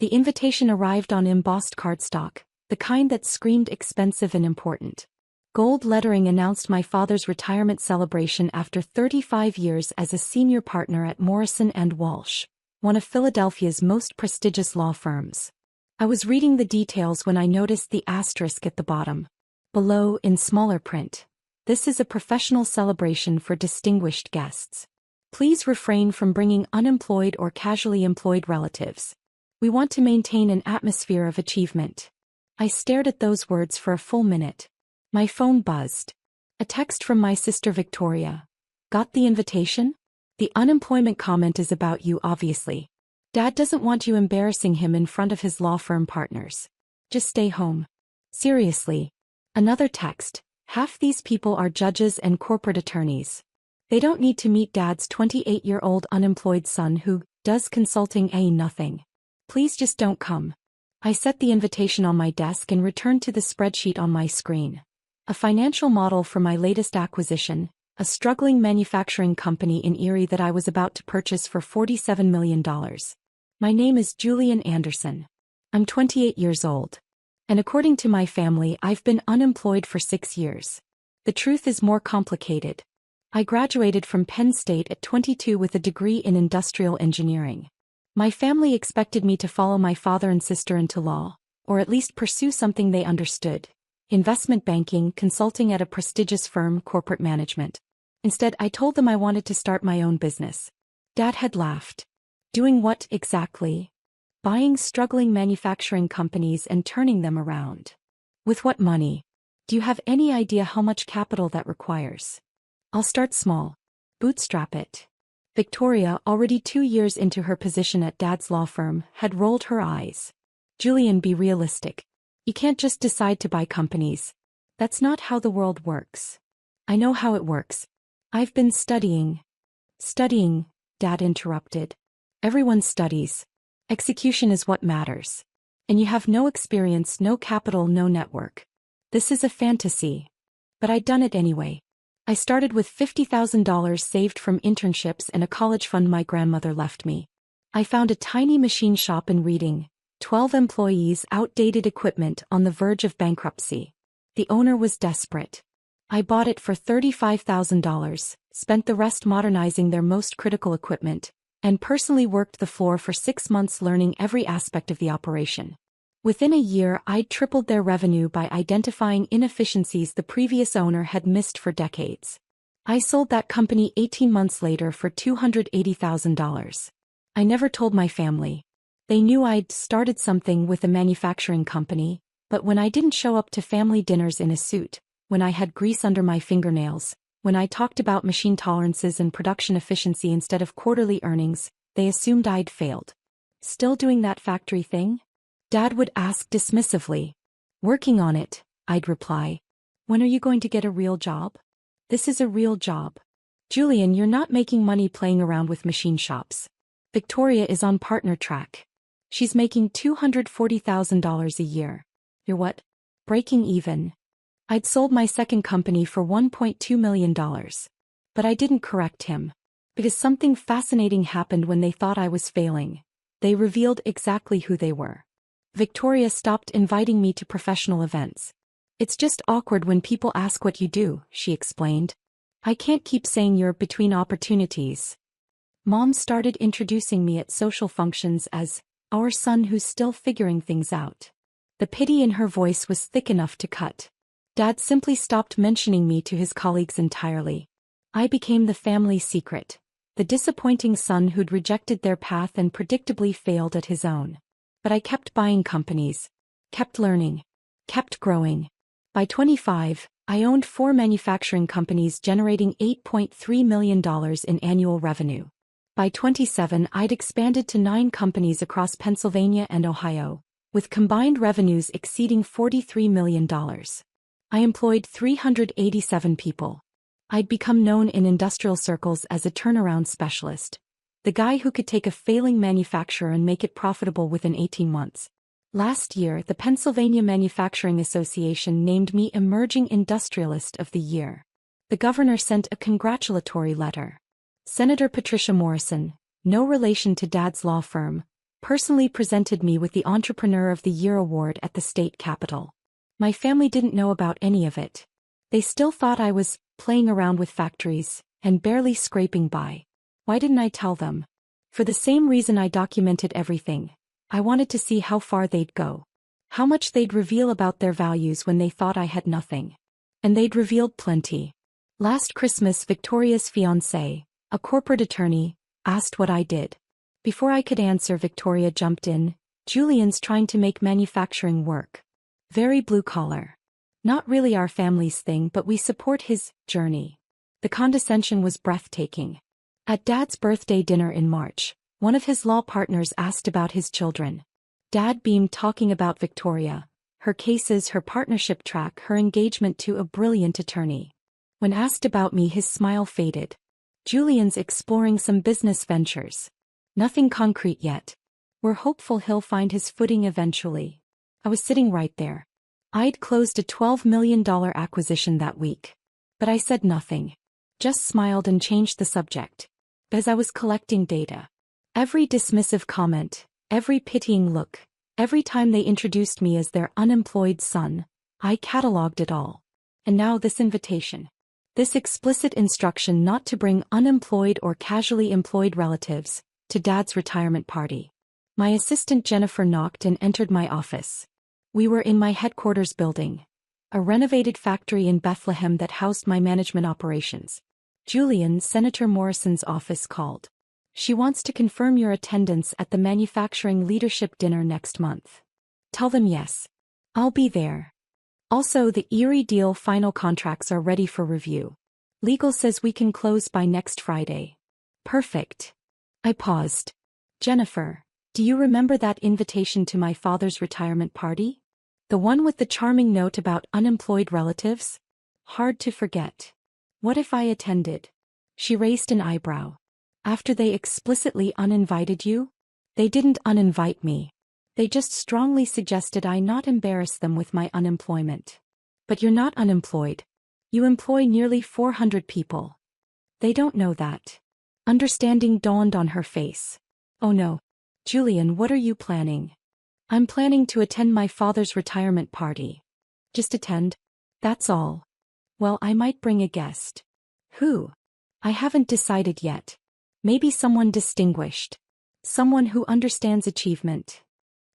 The invitation arrived on embossed cardstock, the kind that screamed expensive and important. Gold lettering announced my father's retirement celebration after 35 years as a senior partner at Morrison & Walsh, one of Philadelphia's most prestigious law firms. I was reading the details when I noticed the asterisk at the bottom. Below, in smaller print, "This is a professional celebration for distinguished guests. Please refrain from bringing unemployed or casually employed relatives. We want to maintain an atmosphere of achievement." I stared at those words for a full minute. My phone buzzed. A text from my sister Victoria. "Got the invitation? The unemployment comment is about you, obviously. Dad doesn't want you embarrassing him in front of his law firm partners. Just stay home." Seriously. Another text. "Half these people are judges and corporate attorneys. They don't need to meet Dad's 28-year-old unemployed son who does consulting nothing. Please just don't come." I set the invitation on my desk and returned to the spreadsheet on my screen. A financial model for my latest acquisition, a struggling manufacturing company in Erie that I was about to purchase for $47 million. My name is Julian Anderson. I'm 28 years old. And according to my family, I've been unemployed for 6 years. The truth is more complicated. I graduated from Penn State at 22 with a degree in industrial engineering. My family expected me to follow my father and sister into law, or at least pursue something they understood: investment banking, consulting at a prestigious firm, corporate management. Instead, I told them I wanted to start my own business. Dad had laughed. Doing what exactly? Buying struggling manufacturing companies and turning them around. With what money? Do you have any idea how much capital that requires? I'll start small. Bootstrap it. Victoria, already 2 years into her position at Dad's law firm, had rolled her eyes. "Julian, be realistic. You can't just decide to buy companies. That's not how the world works." "I know how it works. I've been studying." "Studying," Dad interrupted. "Everyone studies. Execution is what matters. And you have no experience, no capital, no network. This is a fantasy." But I'd done it anyway. I started with $50,000 saved from internships and a college fund my grandmother left me. I found a tiny machine shop in Reading, 12 employees, outdated equipment, on the verge of bankruptcy. The owner was desperate. I bought it for $35,000, spent the rest modernizing their most critical equipment, and personally worked the floor for 6 months learning every aspect of the operation. Within a year, I'd tripled their revenue by identifying inefficiencies the previous owner had missed for decades. I sold that company 18 months later for $280,000. I never told my family. They knew I'd started something with a manufacturing company, but when I didn't show up to family dinners in a suit, when I had grease under my fingernails, when I talked about machine tolerances and production efficiency instead of quarterly earnings, they assumed I'd failed. "Still doing that factory thing?" Dad would ask dismissively. "Working on it," I'd reply. "When are you going to get a real job?" "This is a real job. Julian, you're not making money playing around with machine shops. Victoria is on partner track. She's making $240,000 a year. You're what? Breaking even." I'd sold my second company for $1.2 million. But I didn't correct him. Because something fascinating happened when they thought I was failing. They revealed exactly who they were. Victoria stopped inviting me to professional events. "It's just awkward when people ask what you do," she explained. "I can't keep saying you're between opportunities." Mom started introducing me at social functions as our son who's still figuring things out. The pity in her voice was thick enough to cut. Dad simply stopped mentioning me to his colleagues entirely. I became the family secret, the disappointing son who'd rejected their path and predictably failed at his own. But I kept buying companies, kept learning, kept growing. By 25, I owned 4 manufacturing companies generating $8.3 million in annual revenue. By 27, I'd expanded to 9 companies across Pennsylvania and Ohio, with combined revenues exceeding $43 million. I employed 387 people. I'd become known in industrial circles as a turnaround specialist, the guy who could take a failing manufacturer and make it profitable within 18 months. Last year, the Pennsylvania Manufacturing Association named me Emerging Industrialist of the Year. The governor sent a congratulatory letter. Senator Patricia Morrison, no relation to Dad's law firm, personally presented me with the Entrepreneur of the Year award at the state capitol. My family didn't know about any of it. They still thought I was playing around with factories and barely scraping by. Why didn't I tell them? For the same reason I documented everything. I wanted to see how far they'd go. How much they'd reveal about their values when they thought I had nothing. And they'd revealed plenty. Last Christmas, Victoria's fiancé, a corporate attorney, asked what I did. Before I could answer, Victoria jumped in. Julian's trying to make manufacturing work. Very blue collar. Not really our family's thing, but we support his journey. The condescension was breathtaking. At Dad's birthday dinner in March, one of his law partners asked about his children. Dad beamed, talking about Victoria, her cases, her partnership track, her engagement to a brilliant attorney. When asked about me, his smile faded. Julian's exploring some business ventures. Nothing concrete yet. We're hopeful he'll find his footing eventually. I was sitting right there. I'd closed a $12 million acquisition that week. But I said nothing. Just smiled and changed the subject. As I was collecting data. Every dismissive comment, every pitying look, every time they introduced me as their unemployed son, I cataloged it all. And now this invitation. This explicit instruction not to bring unemployed or casually employed relatives to Dad's retirement party. My assistant Jennifer knocked and entered my office. We were in my headquarters building, a renovated factory in Bethlehem that housed my management operations. Julian, Senator Morrison's office called. She wants to confirm your attendance at the manufacturing leadership dinner next month. Tell them yes. I'll be there. Also, the Erie deal final contracts are ready for review. Legal says we can close by next Friday. Perfect. I paused. Jennifer, do you remember that invitation to my father's retirement party? The one with the charming note about unemployed relatives? Hard to forget. What if I attended? She raised an eyebrow. After they explicitly uninvited you? They didn't uninvite me. They just strongly suggested I not embarrass them with my unemployment. But you're not unemployed. You employ nearly 400 people. They don't know that. Understanding dawned on her face. Oh no. Julian, what are you planning? I'm planning to attend my father's retirement party. Just attend? That's all. Well, I might bring a guest. Who? I haven't decided yet. Maybe someone distinguished. Someone who understands achievement.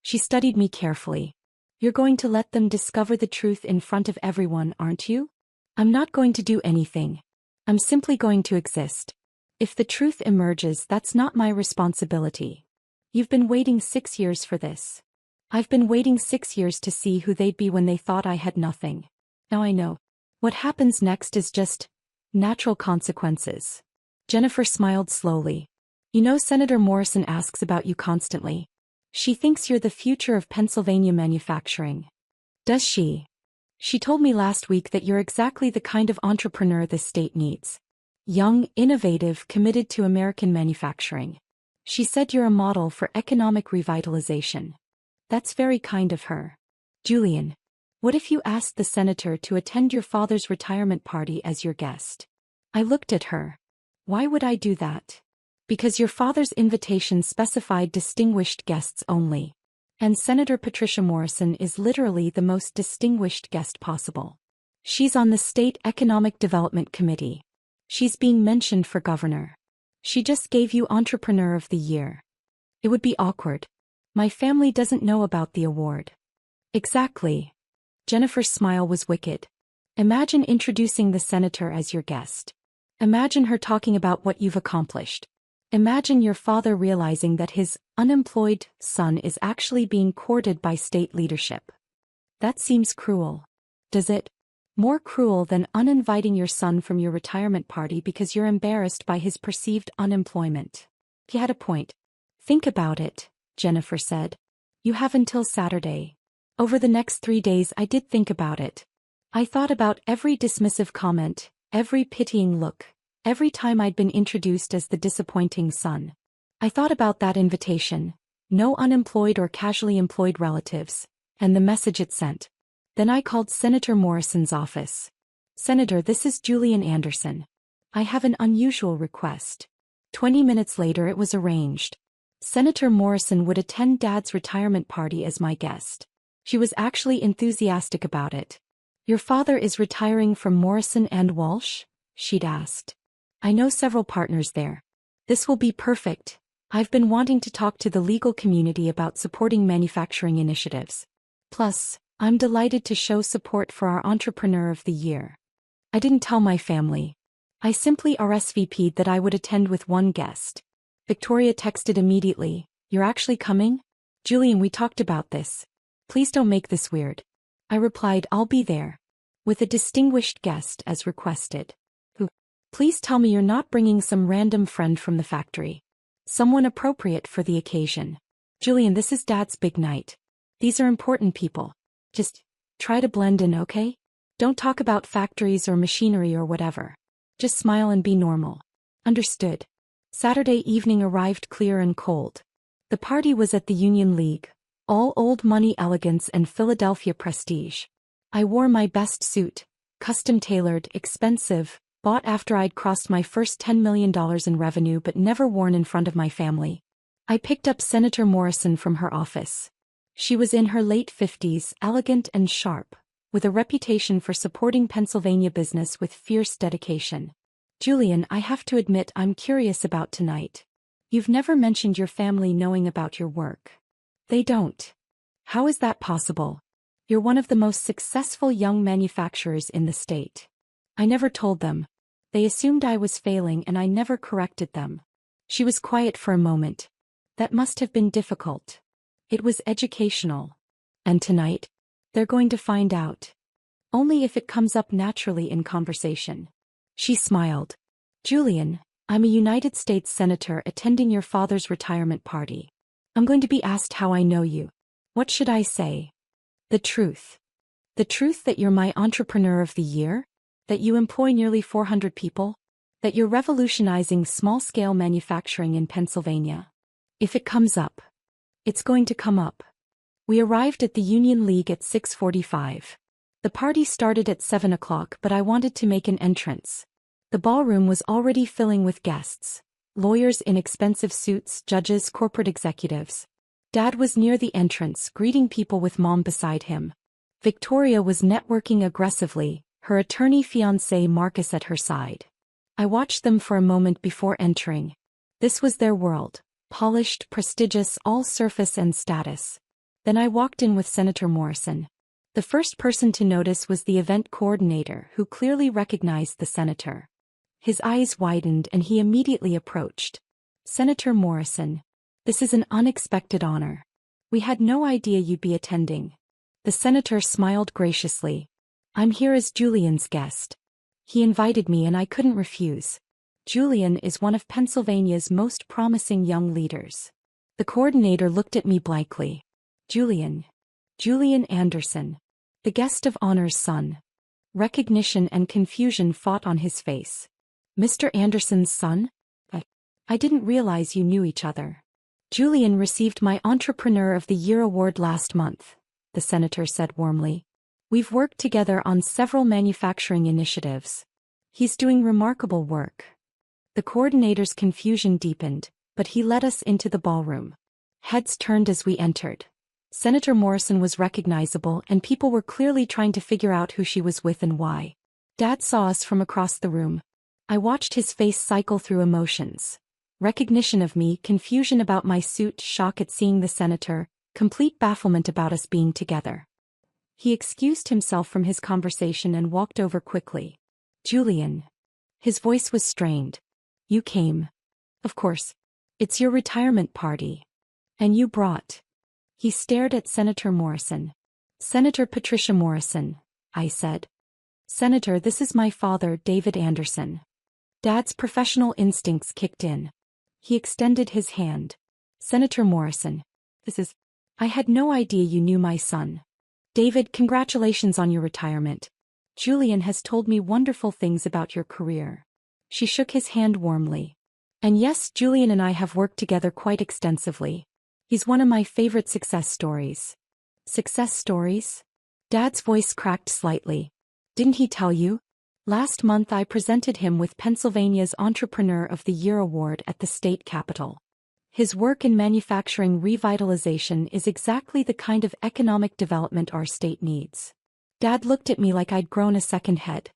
She studied me carefully. You're going to let them discover the truth in front of everyone, aren't you? I'm not going to do anything. I'm simply going to exist. If the truth emerges, that's not my responsibility. You've been waiting 6 years for this. I've been waiting 6 years to see who they'd be when they thought I had nothing. Now I know. What happens next is just natural consequences. Jennifer smiled slowly. You know, Senator Morrison asks about you constantly. She thinks you're the future of Pennsylvania manufacturing. Does she? She told me last week that you're exactly the kind of entrepreneur this state needs. Young, innovative, committed to American manufacturing. She said you're a model for economic revitalization. That's very kind of her. Julian, what if you asked the senator to attend your father's retirement party as your guest? I looked at her. Why would I do that? Because your father's invitation specified distinguished guests only. And Senator Patricia Morrison is literally the most distinguished guest possible. She's on the State Economic Development Committee. She's being mentioned for governor. She just gave you Entrepreneur of the Year. It would be awkward. My family doesn't know about the award. Exactly. Jennifer's smile was wicked. Imagine introducing the senator as your guest. Imagine her talking about what you've accomplished. Imagine your father realizing that his unemployed son is actually being courted by state leadership. That seems cruel. Does it? More cruel than uninviting your son from your retirement party because you're embarrassed by his perceived unemployment. He had a point. Think about it, Jennifer said. You have until Saturday. Over the next 3 days I did think about it. I thought about every dismissive comment, every pitying look, every time I'd been introduced as the disappointing son. I thought about that invitation, no unemployed or casually employed relatives, and the message it sent. Then I called Senator Morrison's office. Senator, this is Julian Anderson. I have an unusual request. 20 minutes later it was arranged. Senator Morrison would attend Dad's retirement party as my guest. She was actually enthusiastic about it. "Your father is retiring from Morrison and Walsh?" she'd asked. "I know several partners there. This will be perfect. I've been wanting to talk to the legal community about supporting manufacturing initiatives. Plus, I'm delighted to show support for our Entrepreneur of the Year." I didn't tell my family. I simply RSVP'd that I would attend with one guest. Victoria texted immediately, "You're actually coming? Julian, we talked about this. Please don't make this weird." I replied, "I'll be there. With a distinguished guest as requested." "Who? Please tell me you're not bringing some random friend from the factory. Someone appropriate for the occasion." "Julian, this is Dad's big night. These are important people. Just try to blend in, okay? Don't talk about factories or machinery or whatever. Just smile and be normal." "Understood." Saturday evening arrived clear and cold. The party was at the Union League, all old money elegance and Philadelphia prestige. I wore my best suit, custom-tailored, expensive, bought after I'd crossed my first $10 million in revenue but never worn in front of my family. I picked up Senator Morrison from her office. She was in her late 50s, elegant and sharp, with a reputation for supporting Pennsylvania business with fierce dedication. "Julian, I have to admit I'm curious about tonight. You've never mentioned your family knowing about your work." "They don't." "How is that possible? You're one of the most successful young manufacturers in the state." "I never told them. They assumed I was failing and I never corrected them." She was quiet for a moment. "That must have been difficult." "It was educational." "And tonight?" "They're going to find out. Only if it comes up naturally in conversation." She smiled. "Julian, I'm a United States Senator attending your father's retirement party. I'm going to be asked how I know you. What should I say?" "The truth. The truth that you're my Entrepreneur of the Year? That you employ nearly 400 people? That you're revolutionizing small-scale manufacturing in Pennsylvania? If it comes up. It's going to come up." We arrived at the Union League at 6:45. The party started at 7 o'clock, but I wanted to make an entrance. The ballroom was already filling with guests. Lawyers in expensive suits, judges, corporate executives. Dad was near the entrance, greeting people with Mom beside him. Victoria was networking aggressively, her attorney-fiancé Marcus at her side. I watched them for a moment before entering. This was their world, polished, prestigious, all surface and status. Then I walked in with Senator Morrison. The first person to notice was the event coordinator, who clearly recognized the senator. His eyes widened and he immediately approached. "Senator Morrison, this is an unexpected honor. We had no idea you'd be attending." The senator smiled graciously. "I'm here as Julian's guest. He invited me and I couldn't refuse. Julian is one of Pennsylvania's most promising young leaders." The coordinator looked at me blankly. "Julian. Julian Anderson. The guest of honor's son." Recognition and confusion fought on his face. "Mr. Anderson's son? I didn't realize you knew each other." "Julian received my Entrepreneur of the Year award last month," the senator said warmly. "We've worked together on several manufacturing initiatives. He's doing remarkable work." The coordinator's confusion deepened, but he led us into the ballroom. Heads turned as we entered. Senator Morrison was recognizable and people were clearly trying to figure out who she was with and why. Dad saw us from across the room. I watched his face cycle through emotions. Recognition of me, confusion about my suit, shock at seeing the senator, complete bafflement about us being together. He excused himself from his conversation and walked over quickly. "Julian." His voice was strained. "You came. Of course. It's your retirement party. And you brought." He stared at Senator Morrison. "Senator Patricia Morrison," I said. "Senator, this is my father, David Anderson." Dad's professional instincts kicked in. He extended his hand. "Senator Morrison, I had no idea you knew my son. David, congratulations on your retirement. Julian has told me wonderful things about your career." She shook his hand warmly. "And yes, Julian and I have worked together quite extensively. He's one of my favorite success stories." "Success stories?" Dad's voice cracked slightly. "Didn't he tell you? Last month I presented him with Pennsylvania's Entrepreneur of the Year award at the state capitol." His work in manufacturing revitalization is exactly the kind of economic development our state needs. Dad looked at me like I'd grown a second head.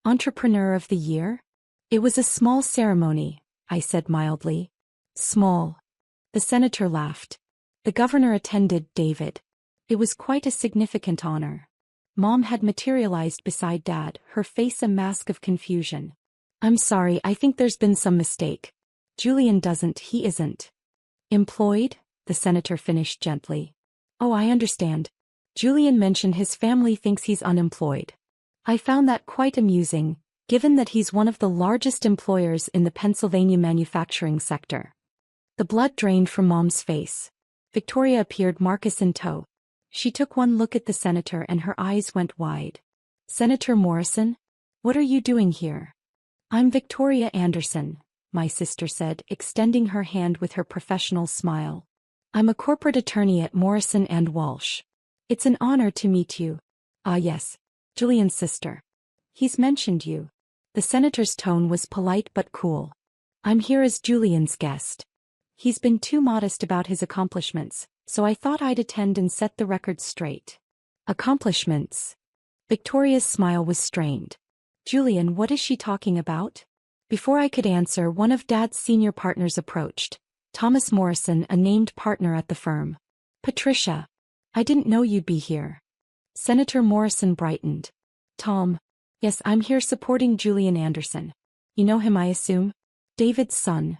Entrepreneur of the Year? It was a small ceremony, I said mildly. Small. The senator laughed. The governor attended, David. It was quite a significant honor. Mom had materialized beside Dad, her face a mask of confusion. I'm sorry, I think there's been some mistake. Julian he isn't. Employed? The senator finished gently. Oh, I understand. Julian mentioned his family thinks he's unemployed. I found that quite amusing, given that he's one of the largest employers in the Pennsylvania manufacturing sector. The blood drained from Mom's face. Victoria appeared, Marcus in tow. She took one look at the senator and her eyes went wide. Senator Morrison? What are you doing here? I'm Victoria Anderson, my sister said, extending her hand with her professional smile. I'm a corporate attorney at Morrison & Walsh. It's an honor to meet you. Ah yes, Julian's sister. He's mentioned you. The senator's tone was polite but cool. I'm here as Julian's guest. He's been too modest about his accomplishments, so I thought I'd attend and set the record straight. Accomplishments? Victoria's smile was strained. Julian, what is she talking about? Before I could answer, one of Dad's senior partners approached. Thomas Morrison, a named partner at the firm. Patricia. I didn't know you'd be here. Senator Morrison brightened. Tom. Yes, I'm here supporting Julian Anderson. You know him, I assume? David's son.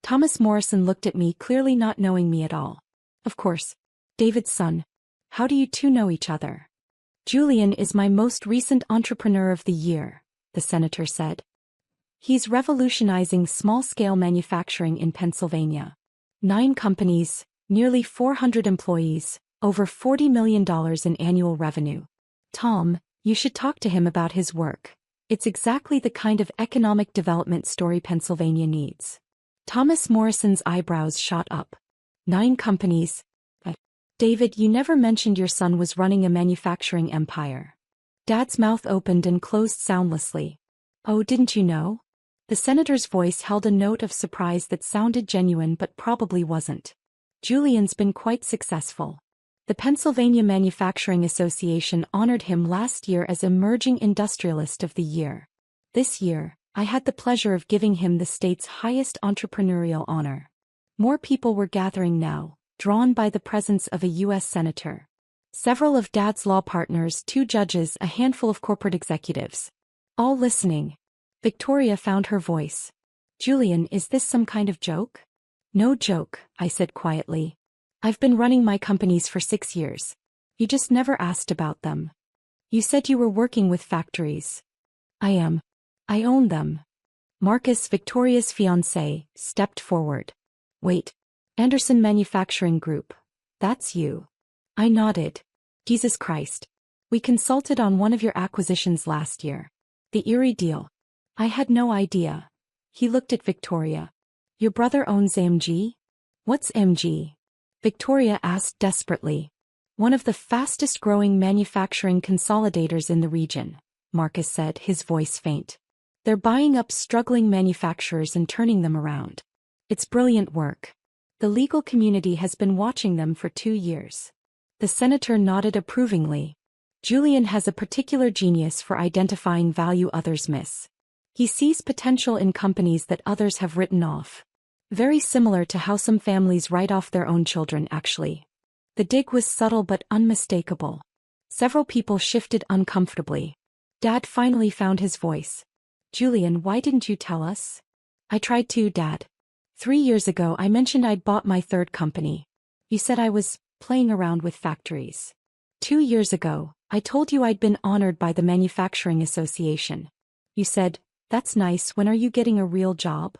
Thomas Morrison looked at me, clearly not knowing me at all. Of course. David's son. How do you two know each other? Julian is my most recent Entrepreneur of the Year, the senator said. He's revolutionizing small-scale manufacturing in Pennsylvania. 9 companies, nearly 400 employees, over $40 million in annual revenue. Tom, you should talk to him about his work. It's exactly the kind of economic development story Pennsylvania needs. Thomas Morrison's eyebrows shot up. 9 companies. David, you never mentioned your son was running a manufacturing empire. Dad's mouth opened and closed soundlessly. Oh, didn't you know? The senator's voice held a note of surprise that sounded genuine but probably wasn't. Julian's been quite successful. The Pennsylvania Manufacturing Association honored him last year as Emerging Industrialist of the Year. This year, I had the pleasure of giving him the state's highest entrepreneurial honor. More people were gathering now, drawn by the presence of a U.S. senator. Several of Dad's law partners, 2 judges, a handful of corporate executives. All listening. Victoria found her voice. Julian, is this some kind of joke? No joke, I said quietly. I've been running my companies for 6 years. You just never asked about them. You said you were working with factories. I am. I own them. Marcus, Victoria's fiancé, stepped forward. Wait. Anderson Manufacturing Group. That's you. I nodded. Jesus Christ. We consulted on one of your acquisitions last year. The Erie deal. I had no idea. He looked at Victoria. Your brother owns MG? What's MG? Victoria asked desperately. One of the fastest-growing manufacturing consolidators in the region, Marcus said, his voice faint. They're buying up struggling manufacturers and turning them around. It's brilliant work. The legal community has been watching them for 2 years. The senator nodded approvingly. Julian has a particular genius for identifying value others miss. He sees potential in companies that others have written off. Very similar to how some families write off their own children, actually. The dig was subtle but unmistakable. Several people shifted uncomfortably. Dad finally found his voice. Julian, why didn't you tell us? I tried to, Dad. 3 years ago I mentioned I'd bought my 3rd company. You said I was playing around with factories. 2 years ago, I told you I'd been honored by the Manufacturing Association. You said, that's nice, when are you getting a real job?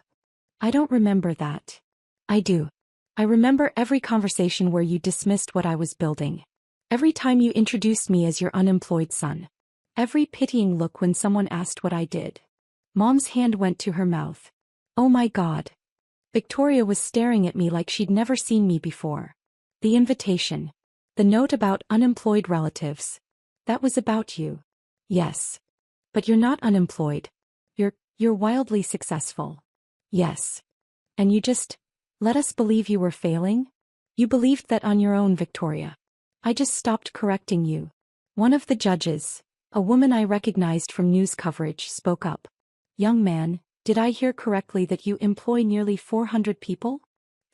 I don't remember that. I do. I remember every conversation where you dismissed what I was building. Every time you introduced me as your unemployed son. Every pitying look when someone asked what I did. Mom's hand went to her mouth. Oh my God. Victoria was staring at me like she'd never seen me before. The invitation. The note about unemployed relatives. That was about you. Yes. But you're not unemployed. You're wildly successful. Yes. And you just Let us believe you were failing? You believed that on your own, Victoria. I just stopped correcting you. One of the judges, a woman I recognized from news coverage, spoke up. Young man, did I hear correctly that you employ nearly 400 people?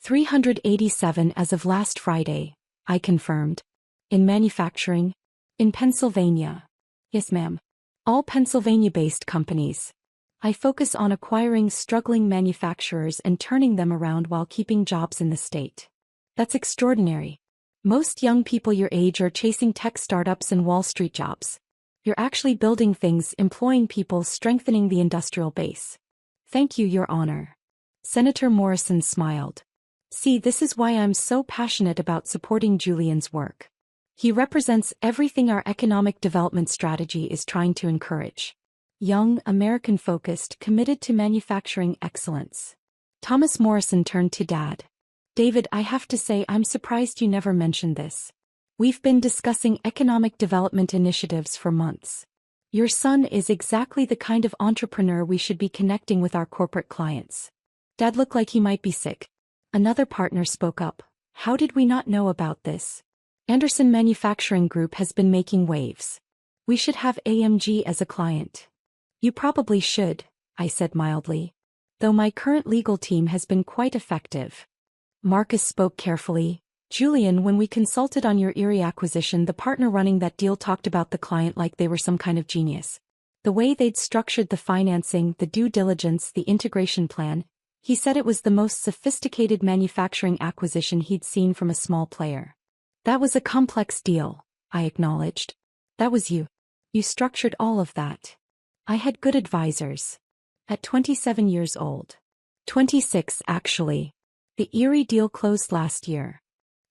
387 as of last Friday, I confirmed. In manufacturing? In Pennsylvania. Yes, ma'am. All Pennsylvania-based companies. I focus on acquiring struggling manufacturers and turning them around while keeping jobs in the state. That's extraordinary. Most young people your age are chasing tech startups and Wall Street jobs. You're actually building things, employing people, strengthening the industrial base. Thank you, Your Honor. Senator Morrison smiled. See, this is why I'm so passionate about supporting Julian's work. He represents everything our economic development strategy is trying to encourage. Young, American-focused, committed to manufacturing excellence. Thomas Morrison turned to Dad. David, I have to say I'm surprised you never mentioned this. We've been discussing economic development initiatives for months. Your son is exactly the kind of entrepreneur we should be connecting with our corporate clients. Dad looked like he might be sick. Another partner spoke up. How did we not know about this? Anderson Manufacturing Group has been making waves. We should have AMG as a client. You probably should, I said mildly. Though my current legal team has been quite effective. Marcus spoke carefully. Julian, when we consulted on your Erie acquisition, the partner running that deal talked about the client like they were some kind of genius. The way they'd structured the financing, the due diligence, the integration plan, he said it was the most sophisticated manufacturing acquisition he'd seen from a small player. That was a complex deal, I acknowledged. That was you. You structured all of that. I had good advisors. At 27 years old. 26, actually. The Erie deal closed last year.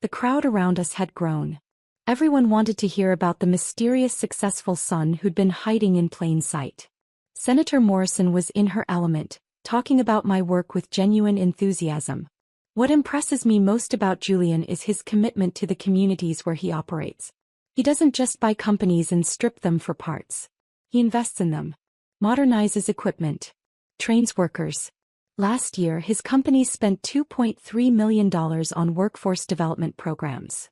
The crowd around us had grown. Everyone wanted to hear about the mysterious successful son who'd been hiding in plain sight. Senator Morrison was in her element, talking about my work with genuine enthusiasm. What impresses me most about Julian is his commitment to the communities where he operates. He doesn't just buy companies and strip them for parts. He invests in them. Modernizes equipment. Trains workers. Last year, his company spent $2.3 million on workforce development programs.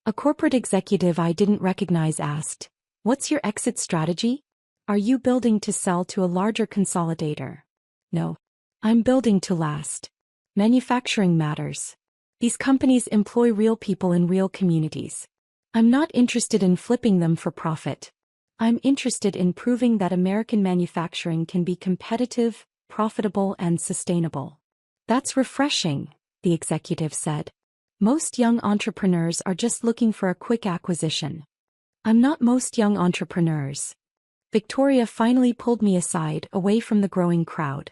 A corporate executive I didn't recognize asked, "What's your exit strategy? Are you building to sell to a larger consolidator?" No. I'm building to last. Manufacturing matters. These companies employ real people in real communities. I'm not interested in flipping them for profit. I'm interested in proving that American manufacturing can be competitive, profitable, and sustainable. That's refreshing, the executive said. Most young entrepreneurs are just looking for a quick acquisition. I'm not most young entrepreneurs. Victoria finally pulled me aside, away from the growing crowd.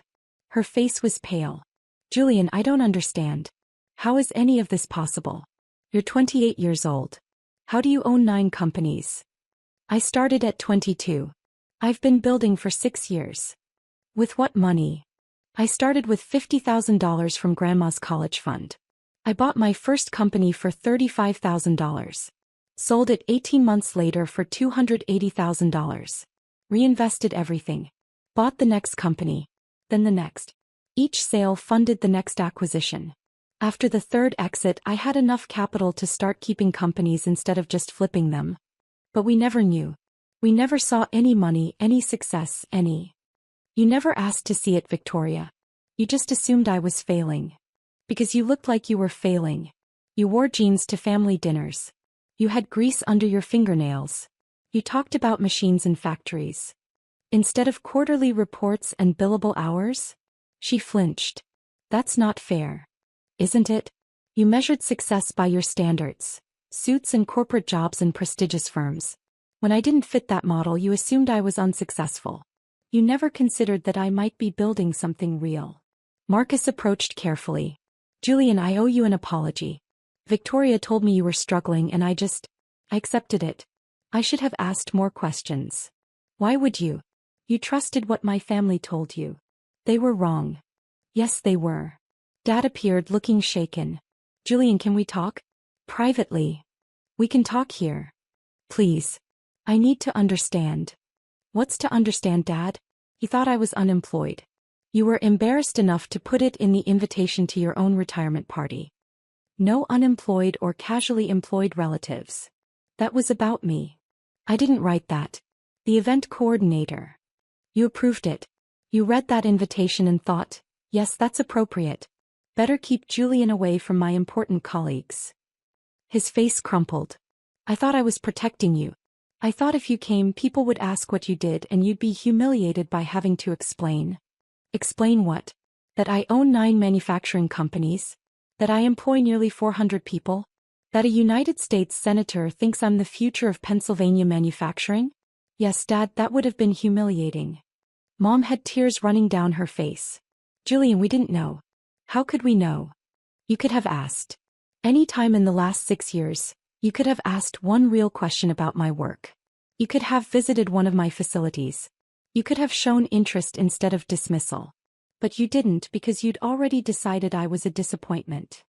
Her face was pale. Julian, I don't understand. How is any of this possible? You're 28 years old. How do you own 9 companies? I started at 22. I've been building for 6 years. With what money? I started with $50,000 from Grandma's college fund. I bought my first company for $35,000. Sold it 18 months later for $280,000. Reinvested everything. Bought the next company. Then the next. Each sale funded the next acquisition. After the third exit, I had enough capital to start keeping companies instead of just flipping them. But we never knew. We never saw any money, any success, any. You never asked to see it, Victoria. You just assumed I was failing. Because you looked like you were failing. You wore jeans to family dinners. You had grease under your fingernails. You talked about machines and factories. Instead of quarterly reports and billable hours? She flinched. That's not fair. Isn't it? You measured success by your standards. Suits and corporate jobs in prestigious firms. When I didn't fit that model, you assumed I was unsuccessful. You never considered that I might be building something real. Marcus approached carefully. Julian, I owe you an apology. Victoria told me you were struggling and I accepted it. I should have asked more questions. Why would you? You trusted what my family told you. They were wrong. Yes, they were. Dad appeared, looking shaken. Julian, can we talk? Privately. We can talk here. Please. I need to understand. What's to understand, Dad? He thought I was unemployed. You were embarrassed enough to put it in the invitation to your own retirement party. No unemployed or casually employed relatives. That was about me. I didn't write that. The event coordinator. You approved it. You read that invitation and thought, yes, that's appropriate. Better keep Julian away from my important colleagues. His face crumpled. I thought I was protecting you. I thought if you came, people would ask what you did and you'd be humiliated by having to explain. Explain what? That I own 9 manufacturing companies? That I employ nearly 400 people? That a United States senator thinks I'm the future of Pennsylvania manufacturing? Yes, Dad, that would have been humiliating. Mom had tears running down her face. Julian, we didn't know. How could we know? You could have asked. Any time in the last 6 years, you could have asked one real question about my work. You could have visited one of my facilities. You could have shown interest instead of dismissal. But you didn't because you'd already decided I was a disappointment.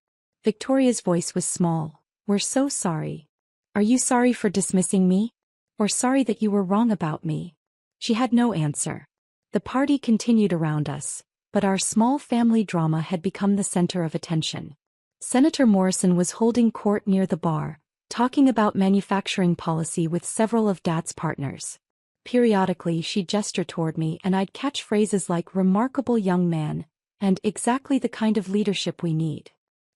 Victoria's voice was small. We're so sorry. Are you sorry for dismissing me? Or sorry that you were wrong about me? She had no answer. The party continued around us, but our small family drama had become the center of attention. Senator Morrison was holding court near the bar, talking about manufacturing policy with several of Dad's partners. Periodically she'd gesture toward me and I'd catch phrases like remarkable young man, and exactly the kind of leadership we need.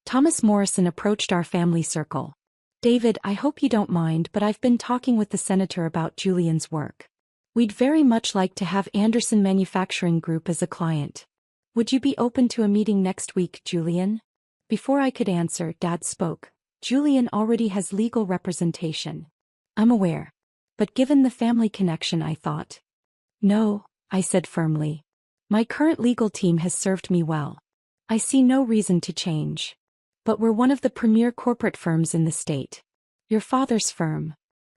Thomas Morrison approached our family circle. David, I hope you don't mind, but I've been talking with the senator about Julian's work. We'd very much like to have Anderson Manufacturing Group as a client. Would you be open to a meeting next week, Julian? Before I could answer, Dad spoke. Julian already has legal representation. I'm aware. But given the family connection, I thought. No, I said firmly. My current legal team has served me well. I see no reason to change. But we're one of the premier corporate firms in the state. Your father's firm.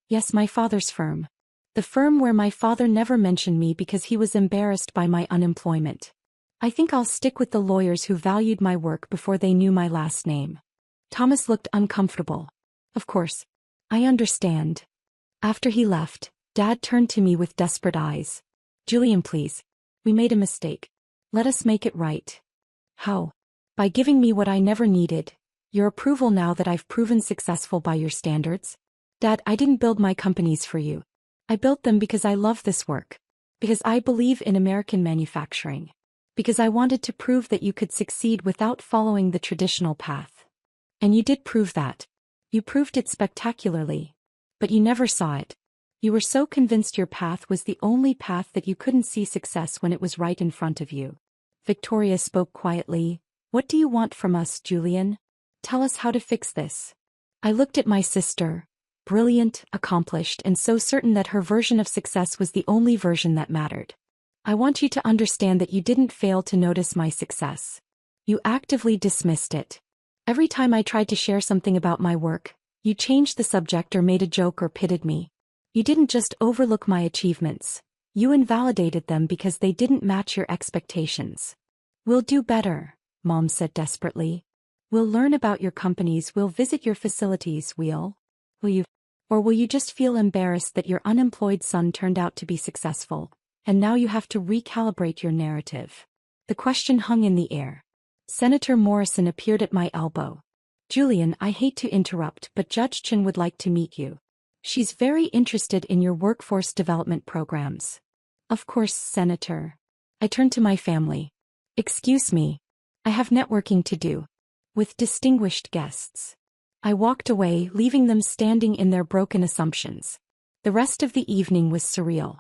Yes, my father's firm. The firm where my father never mentioned me because he was embarrassed by my unemployment. I think I'll stick with the lawyers who valued my work before they knew my last name. Thomas looked uncomfortable. Of course. I understand. After he left, Dad turned to me with desperate eyes. Julian, please. We made a mistake. Let us make it right. How? By giving me what I never needed. Your approval now that I've proven successful by your standards? Dad, I didn't build my companies for you. I built them because I love this work. Because I believe in American manufacturing. Because I wanted to prove that you could succeed without following the traditional path. And you did prove that. You proved it spectacularly. But you never saw it. You were so convinced your path was the only path that you couldn't see success when it was right in front of you. Victoria spoke quietly. What do you want from us, Julian? Tell us how to fix this. I looked at my sister. Brilliant, accomplished, and so certain that her version of success was the only version that mattered. I want you to understand that you didn't fail to notice my success. You actively dismissed it. Every time I tried to share something about my work, you changed the subject or made a joke or pitted me. You didn't just overlook my achievements. You invalidated them because they didn't match your expectations. We'll do better, Mom said desperately. We'll learn about your companies, we'll visit your facilities, will you? Or will you just feel embarrassed that your unemployed son turned out to be successful, and now you have to recalibrate your narrative? The question hung in the air. Senator Morrison appeared at my elbow. Julian, I hate to interrupt, but Judge Chin would like to meet you. She's very interested in your workforce development programs. Of course, Senator. I turned to my family. Excuse me. I have networking to do. With distinguished guests. I walked away, leaving them standing in their broken assumptions. The rest of the evening was surreal.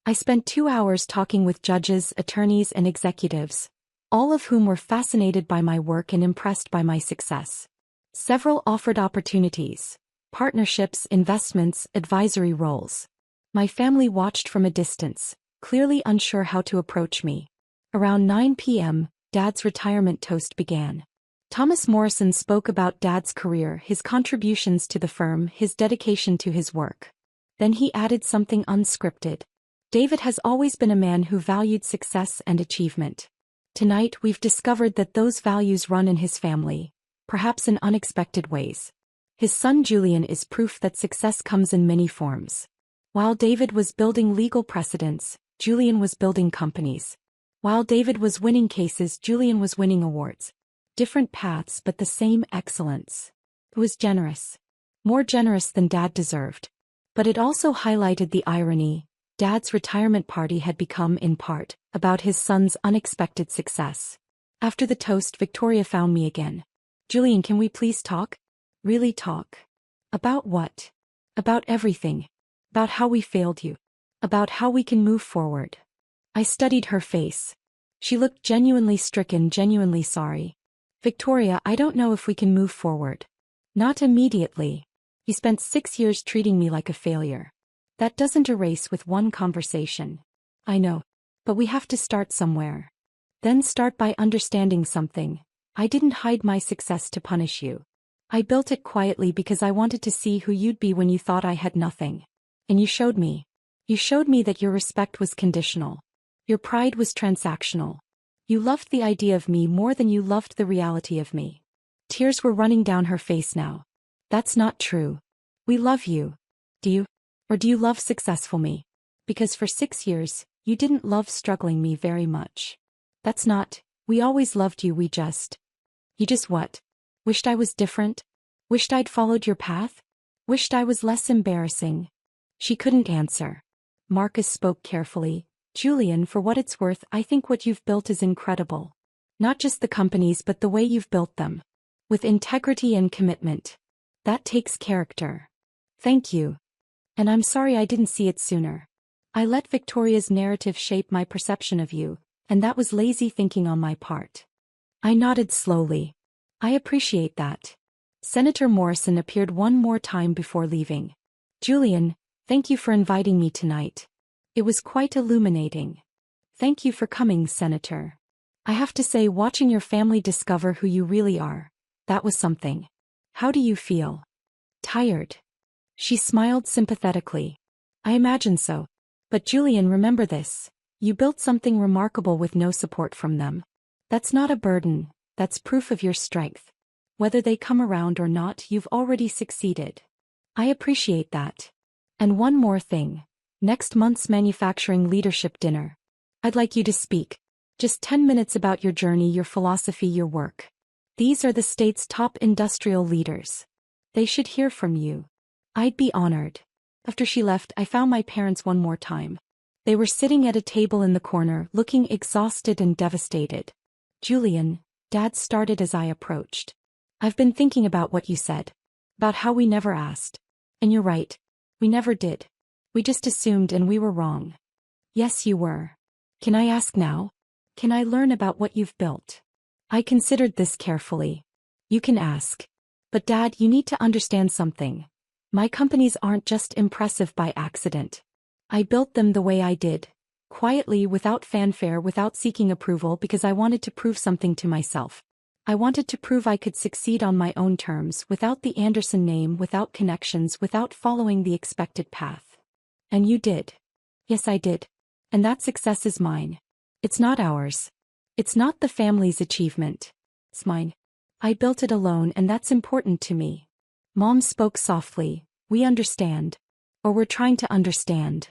I spent 2 hours talking with judges, attorneys, and executives, all of whom were fascinated by my work and impressed by my success. Several offered opportunities, partnerships, investments, advisory roles. My family watched from a distance, clearly unsure how to approach me. Around 9 p.m., Dad's retirement toast began. Thomas Morrison spoke about Dad's career, his contributions to the firm, his dedication to his work. Then he added something unscripted. David has always been a man who valued success and achievement. Tonight we've discovered that those values run in his family, perhaps in unexpected ways. His son Julian is proof that success comes in many forms. While David was building legal precedents, Julian was building companies. While David was winning cases, Julian was winning awards. Different paths but the same excellence. It was generous. More generous than Dad deserved. But it also highlighted the irony. Dad's retirement party had become, in part, about his son's unexpected success. After the toast, Victoria found me again. Julian, can we please talk? Really talk. About what? About everything. About how we failed you. About how we can move forward. I studied her face. She looked genuinely stricken, genuinely sorry. Victoria, I don't know if we can move forward. Not immediately. You spent 6 years treating me like a failure. That doesn't erase with one conversation. I know. But we have to start somewhere. Then start by understanding something. I didn't hide my success to punish you. I built it quietly because I wanted to see who you'd be when you thought I had nothing. And you showed me. You showed me that your respect was conditional. Your pride was transactional. You loved the idea of me more than you loved the reality of me. Tears were running down her face now. That's not true. We love you. Do you? Or do you love successful me? Because for 6 years, you didn't love struggling me very much. That's not, we always loved you, you just what? Wished I was different? Wished I'd followed your path? Wished I was less embarrassing? She couldn't answer. Marcus spoke carefully. Julian, for what it's worth, I think what you've built is incredible. Not just the companies but the way you've built them. With integrity and commitment. That takes character. Thank you. And I'm sorry I didn't see it sooner. I let Victoria's narrative shape my perception of you, and that was lazy thinking on my part. I nodded slowly. I appreciate that. Senator Morrison appeared one more time before leaving. Julian, thank you for inviting me tonight. It was quite illuminating. Thank you for coming, Senator. I have to say, watching your family discover who you really are, that was something. How do you feel? Tired. She smiled sympathetically. I imagine so. But Julian, remember this. You built something remarkable with no support from them. That's not a burden, that's proof of your strength. Whether they come around or not, you've already succeeded. I appreciate that. And one more thing. Next month's manufacturing leadership dinner. I'd like you to speak. Just 10 minutes about your journey, your philosophy, your work. These are the state's top industrial leaders. They should hear from you. I'd be honored. After she left, I found my parents one more time. They were sitting at a table in the corner, looking exhausted and devastated. Julian, Dad started as I approached. I've been thinking about what you said. About how we never asked. And you're right. We never did. We just assumed and we were wrong. Yes, you were. Can I ask now? Can I learn about what you've built? I considered this carefully. You can ask. But Dad, you need to understand something. My companies aren't just impressive by accident. I built them the way I did. Quietly, without fanfare, without seeking approval, because I wanted to prove something to myself. I wanted to prove I could succeed on my own terms, without the Anderson name, without connections, without following the expected path. And you did. Yes, I did. And that success is mine. It's not ours. It's not the family's achievement. It's mine. I built it alone, and that's important to me. Mom spoke softly. We understand. Or we're trying to understand.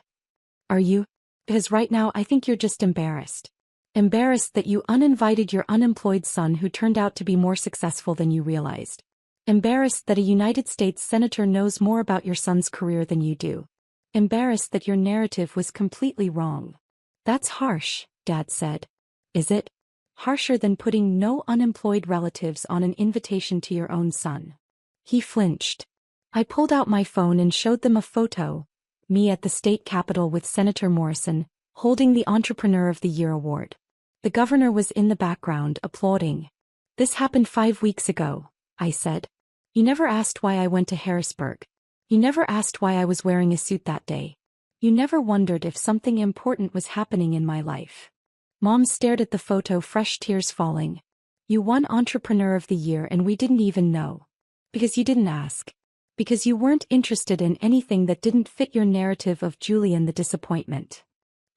Are you? Because right now I think you're just embarrassed. Embarrassed that you uninvited your unemployed son who turned out to be more successful than you realized. Embarrassed that a United States senator knows more about your son's career than you do. Embarrassed that your narrative was completely wrong. That's harsh, Dad said. Is it? Harsher than putting no unemployed relatives on an invitation to your own son. He flinched. I pulled out my phone and showed them a photo. Me at the state capitol with Senator Morrison, holding the Entrepreneur of the Year award. The governor was in the background, applauding. This happened 5 weeks ago, I said. You never asked why I went to Harrisburg. You never asked why I was wearing a suit that day. You never wondered if something important was happening in my life. Mom stared at the photo, fresh tears falling. You won Entrepreneur of the Year and we didn't even know. Because you didn't ask. Because you weren't interested in anything that didn't fit your narrative of Julian the disappointment.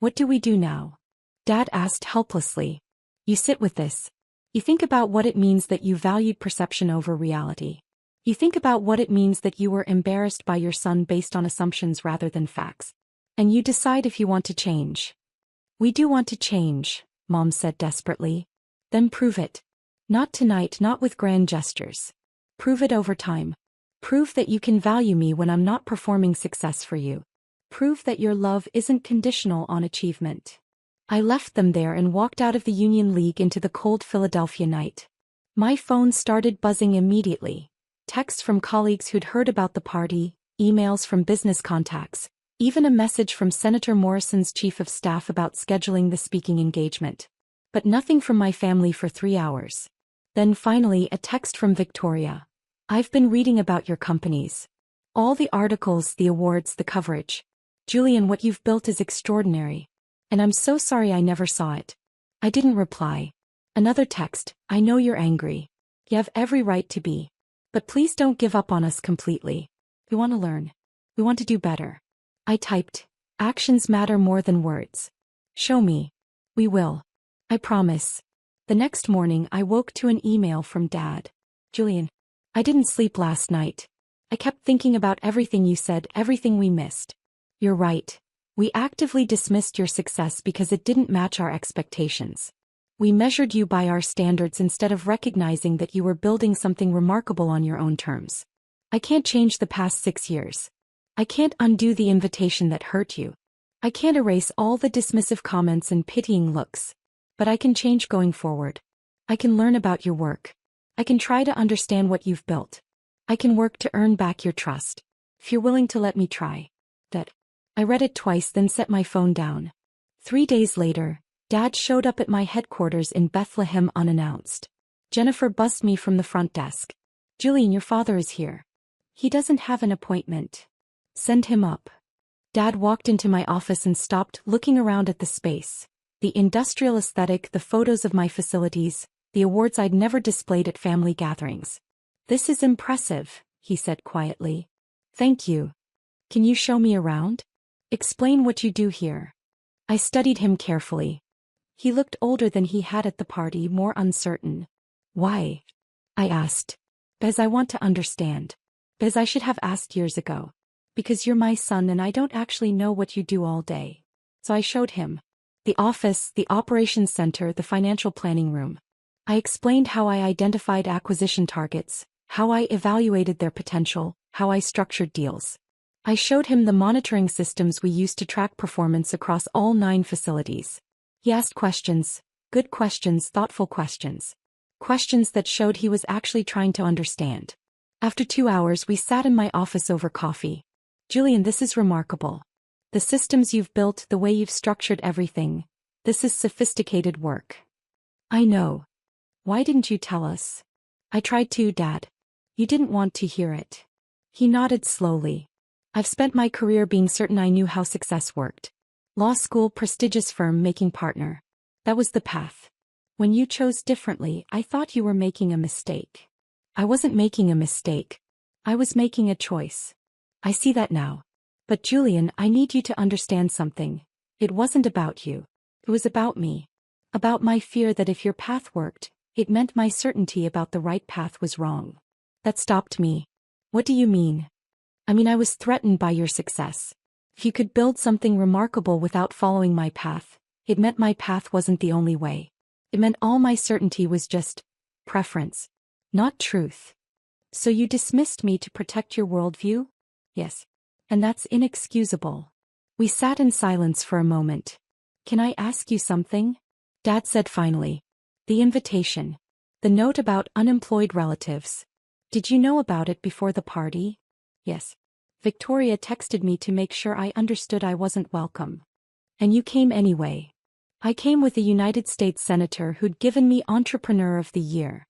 What do we do now? Dad asked helplessly. You sit with this. You think about what it means that you valued perception over reality. You think about what it means that you were embarrassed by your son based on assumptions rather than facts. And you decide if you want to change. We do want to change, Mom said desperately. Then prove it. Not tonight, not with grand gestures. Prove it over time. Prove that you can value me when I'm not performing success for you. Prove that your love isn't conditional on achievement. I left them there and walked out of the Union League into the cold Philadelphia night. My phone started buzzing immediately. Texts from colleagues who'd heard about the party, emails from business contacts, even a message from Senator Morrison's chief of staff about scheduling the speaking engagement. But nothing from my family for 3 hours. Then finally a text from Victoria. I've been reading about your companies. All the articles, the awards, the coverage. Julian, what you've built is extraordinary. And I'm so sorry I never saw it. I didn't reply. Another text, I know you're angry. You have every right to be. But please don't give up on us completely. We want to learn. We want to do better. I typed, actions matter more than words. Show me. We will. I promise. The next morning I woke to an email from Dad. Julian, I didn't sleep last night. I kept thinking about everything you said, everything we missed. You're right. We actively dismissed your success because it didn't match our expectations. We measured you by our standards instead of recognizing that you were building something remarkable on your own terms. I can't change the past 6 years. I can't undo the invitation that hurt you. I can't erase all the dismissive comments and pitying looks. But I can change going forward. I can learn about your work. I can try to understand what you've built. I can work to earn back your trust. If you're willing to let me try. That. I read it twice, then set my phone down. 3 days later, Dad showed up at my headquarters in Bethlehem unannounced. Jennifer buzzed me from the front desk. Julian, your father is here. He doesn't have an appointment. Send him up. Dad walked into my office and stopped, looking around at the space. The industrial aesthetic, the photos of my facilities, the awards I'd never displayed at family gatherings. This is impressive, he said quietly. Thank you. Can you show me around? Explain what you do here. I studied him carefully. He looked older than he had at the party, more uncertain. Why? I asked. Because I want to understand. Because I should have asked years ago. Because you're my son and I don't actually know what you do all day. So I showed him. The office, the operations center, the financial planning room. I explained how I identified acquisition targets, how I evaluated their potential, how I structured deals. I showed him the monitoring systems we used to track performance across all 9 facilities. He asked questions, good questions, thoughtful questions. Questions that showed he was actually trying to understand. After 2 hours we sat in my office over coffee. Julian, this is remarkable. The systems you've built, the way you've structured everything. This is sophisticated work. I know. Why didn't you tell us? I tried to, Dad. You didn't want to hear it. He nodded slowly. I've spent my career being certain I knew how success worked. Law school, prestigious firm, making partner. That was the path. When you chose differently, I thought you were making a mistake. I wasn't making a mistake. I was making a choice. I see that now. But Julian, I need you to understand something. It wasn't about you. It was about me. About my fear that if your path worked, it meant my certainty about the right path was wrong. That stopped me. What do you mean? I mean, I was threatened by your success. If you could build something remarkable without following my path, it meant my path wasn't the only way. It meant all my certainty was just preference, not truth. So you dismissed me to protect your worldview? Yes. And that's inexcusable. We sat in silence for a moment. Can I ask you something? Dad said finally. The invitation. The note about unemployed relatives. Did you know about it before the party? Yes. Victoria texted me to make sure I understood I wasn't welcome. And you came anyway. I came with a United States senator who'd given me Entrepreneur of the Year.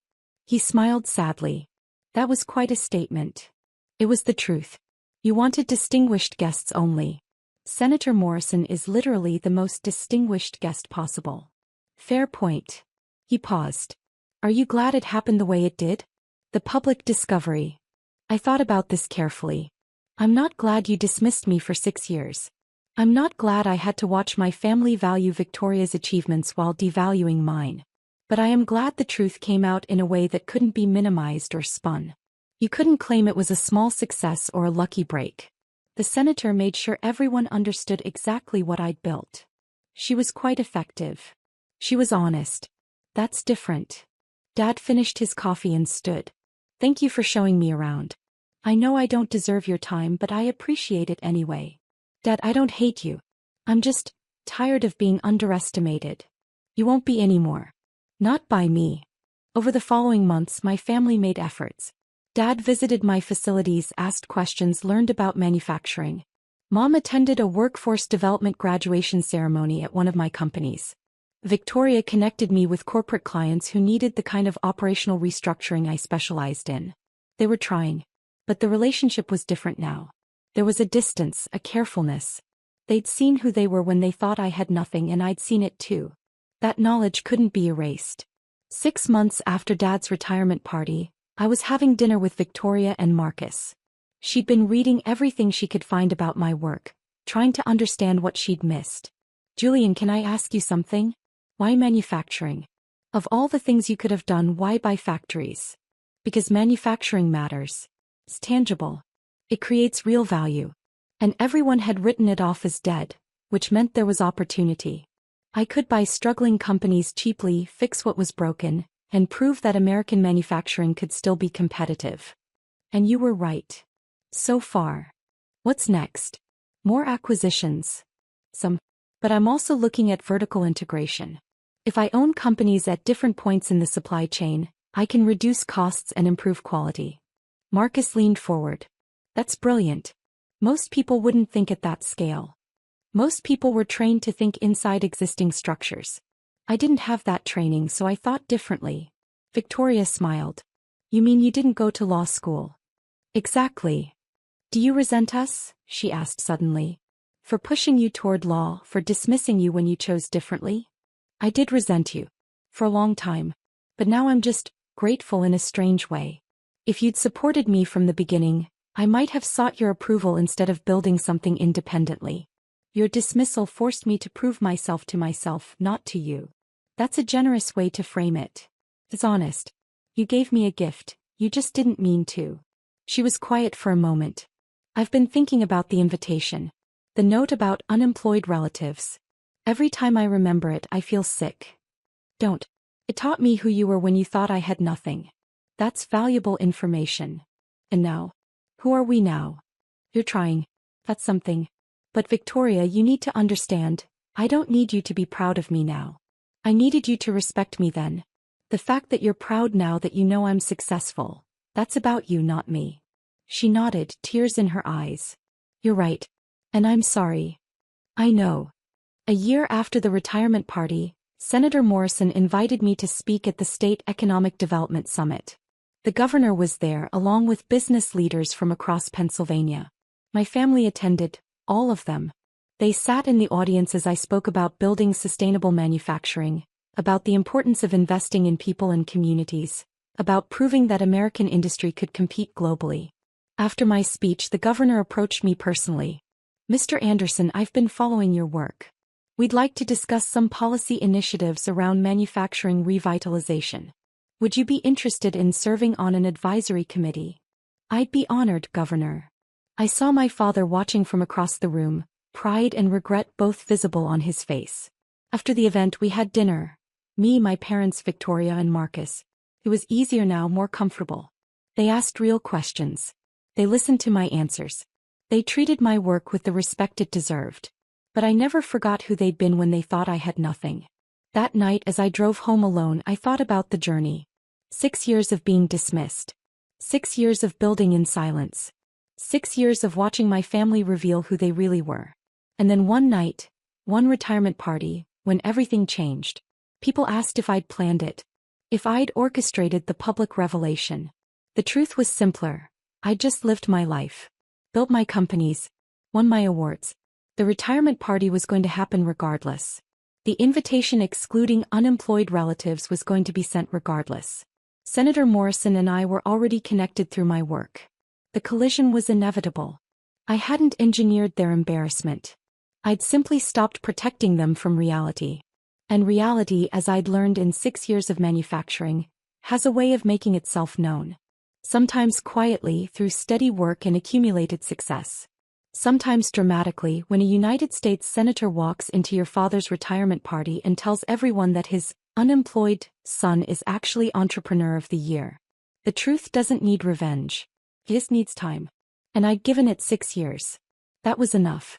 He smiled sadly. That was quite a statement. It was the truth. You wanted distinguished guests only. Senator Morrison is literally the most distinguished guest possible. Fair point. He paused. Are you glad it happened the way it did? The public discovery. I thought about this carefully. I'm not glad you dismissed me for 6 years. I'm not glad I had to watch my family value Victoria's achievements while devaluing mine. But I am glad the truth came out in a way that couldn't be minimized or spun. You couldn't claim it was a small success or a lucky break. The senator made sure everyone understood exactly what I'd built. She was quite effective. She was honest. That's different. Dad finished his coffee and stood. Thank you for showing me around. I know I don't deserve your time, but I appreciate it anyway. Dad, I don't hate you. I'm just tired of being underestimated. You won't be anymore. Not by me. Over the following months, my family made efforts. Dad visited my facilities, asked questions, learned about manufacturing. Mom attended a workforce development graduation ceremony at one of my companies. Victoria connected me with corporate clients who needed the kind of operational restructuring I specialized in. They were trying. But the relationship was different now. There was a distance, a carefulness. They'd seen who they were when they thought I had nothing, and I'd seen it too. That knowledge couldn't be erased. 6 months after Dad's retirement party, I was having dinner with Victoria and Marcus. She'd been reading everything she could find about my work, trying to understand what she'd missed. Julian, can I ask you something? Why manufacturing? Of all the things you could have done, why buy factories? Because manufacturing matters. It's tangible. It creates real value. And everyone had written it off as dead, which meant there was opportunity. I could buy struggling companies cheaply, fix what was broken, and prove that American manufacturing could still be competitive. And you were right. So far. What's next? More acquisitions. Some. But I'm also looking at vertical integration. If I own companies at different points in the supply chain, I can reduce costs and improve quality. Marcus leaned forward. That's brilliant. Most people wouldn't think at that scale. Most people were trained to think inside existing structures. I didn't have that training, so I thought differently. Victoria smiled. You mean you didn't go to law school? Exactly. Do you resent us? She asked suddenly. For pushing you toward law, for dismissing you when you chose differently? I did resent you. For a long time. But now I'm just grateful in a strange way. If you'd supported me from the beginning, I might have sought your approval instead of building something independently. Your dismissal forced me to prove myself to myself, not to you. That's a generous way to frame it. It's honest. You gave me a gift, you just didn't mean to. She was quiet for a moment. I've been thinking about the invitation. The note about unemployed relatives. Every time I remember it, I feel sick. Don't. It taught me who you were when you thought I had nothing. That's valuable information. And now? Who are we now? You're trying. That's something. But Victoria, you need to understand, I don't need you to be proud of me now. I needed you to respect me then. The fact that you're proud now that you know I'm successful, that's about you, not me. She nodded, tears in her eyes. You're right. And I'm sorry. I know. A year after the retirement party, Senator Morrison invited me to speak at the State Economic Development Summit. The governor was there along with business leaders from across Pennsylvania. My family attended, all of them. They sat in the audience as I spoke about building sustainable manufacturing, about the importance of investing in people and communities, about proving that American industry could compete globally. After my speech, the governor approached me personally. Mr. Anderson, I've been following your work. We'd like to discuss some policy initiatives around manufacturing revitalization. Would you be interested in serving on an advisory committee? I'd be honored, Governor. I saw my father watching from across the room, pride and regret both visible on his face. After the event, we had dinner. Me, my parents, Victoria, and Marcus. It was easier now, more comfortable. They asked real questions. They listened to my answers. They treated my work with the respect it deserved. But I never forgot who they'd been when they thought I had nothing. That night as I drove home alone, I thought about the journey. 6 years of being dismissed. 6 years of building in silence. 6 years of watching my family reveal who they really were. And then one night, one retirement party, when everything changed. People asked if I'd planned it. If I'd orchestrated the public revelation. The truth was simpler. I'd just lived my life. Built my companies. Won my awards. The retirement party was going to happen regardless. The invitation excluding unemployed relatives was going to be sent regardless. Senator Morrison and I were already connected through my work. The collision was inevitable. I hadn't engineered their embarrassment. I'd simply stopped protecting them from reality. And reality, as I'd learned in 6 years of manufacturing, has a way of making itself known. Sometimes quietly through steady work and accumulated success. Sometimes dramatically, when a United States senator walks into your father's retirement party and tells everyone that his unemployed son is actually Entrepreneur of the Year. The truth doesn't need revenge. It just needs time. And I'd given it 6 years. That was enough.